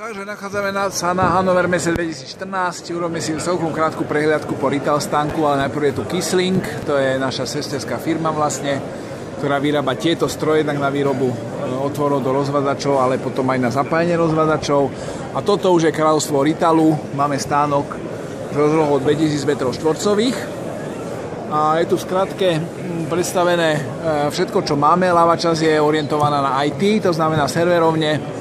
Takže nachádzame sa na Hannover Messe 2014, urobíme si celkom krátku prehliadku po retail stánku, ale najprv je tu Kissling, to je naša sesterská firma vlastne, ktorá vyrába tieto stroje tak na výrobu otvorov do rozvádzačov, ale potom aj na zapájanie rozvádzačov. A toto už je kráľovstvo retailu, máme stánok s rozlohou 2000 m2. A je tu v skratke predstavené všetko, čo máme. Ľavá časť je orientovaná na IT, to znamená serverovne.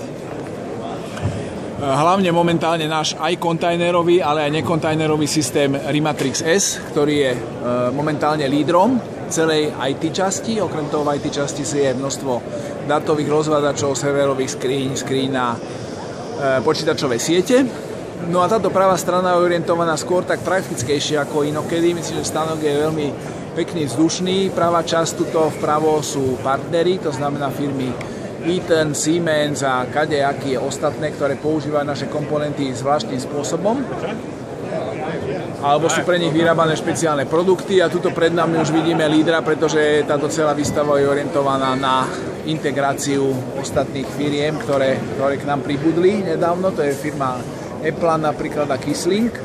Hlavne momentálne náš aj kontajnerový, ale aj nekontajnerový systém Rimatrix S, ktorý je momentálne lídrom celej IT časti. Okrem toho v IT časti si je množstvo datových rozvádzačov, serverových skríň a počítačové siete. No a táto pravá strana je orientovaná skôr tak praktickejšie ako inokedy. Myslím, že stánok je veľmi pekný, vzdušný. Pravá časť tuto vpravo sú partnery, to znamená firmy Eaton, Siemens a kadejaké ostatné, ktoré používajú naše komponenty zvláštnym spôsobom. Alebo sú pre nich vyrábané špeciálne produkty a tuto pred nami už vidíme lídra, pretože táto celá výstava je orientovaná na integráciu ostatných firiem, ktoré k nám pribudli nedávno. To je firma Apple napríklad a Kissling.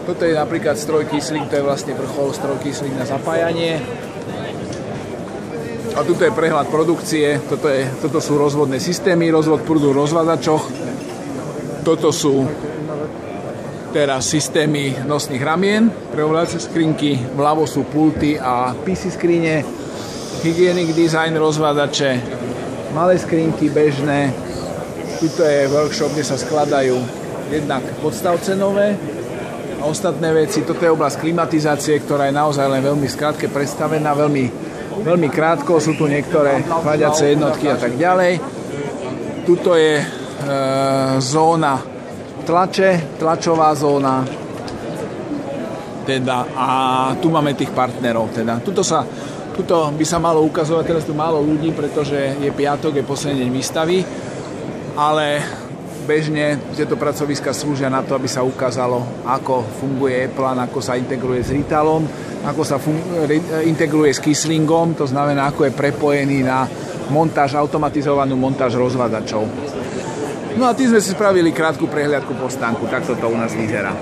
Toto je napríklad stroj Kissling, to je vlastne vrchol stroj Kissling na zapájanie. A tuto je prehľad produkcie, toto sú rozvodné systémy, rozvod prúdu v rozvádzačoch. Toto sú teraz systémy nosných ramien, pre ovládacie skrinky, vľavo sú pulty a PC skrine, hygienic design rozvádzače, malé skrinky bežné. Tuto je workshop, kde sa skladajú jednak podstavcenové a ostatné veci. Toto je oblasť klimatizácie, ktorá je naozaj len veľmi skrátke predstavená, veľmi krátko, sú tu niektoré chladiace jednotky a tak ďalej. Tuto je zóna tlačová zóna, teda, a tu máme tých partnerov. Teda. Tuto by sa malo ukazovať, teraz tu málo ľudí, pretože je piatok, je posledný deň výstavy, ale bežne tieto pracoviska slúžia na to, aby sa ukázalo, ako funguje plán, ako sa integruje s retailom, ako sa integruje s Kisslingom, to znamená, ako je prepojený na montáž, automatizovanú montáž rozvádzačov. No a tým sme si spravili krátku prehliadku po stánku, takto to u nás vyzerá.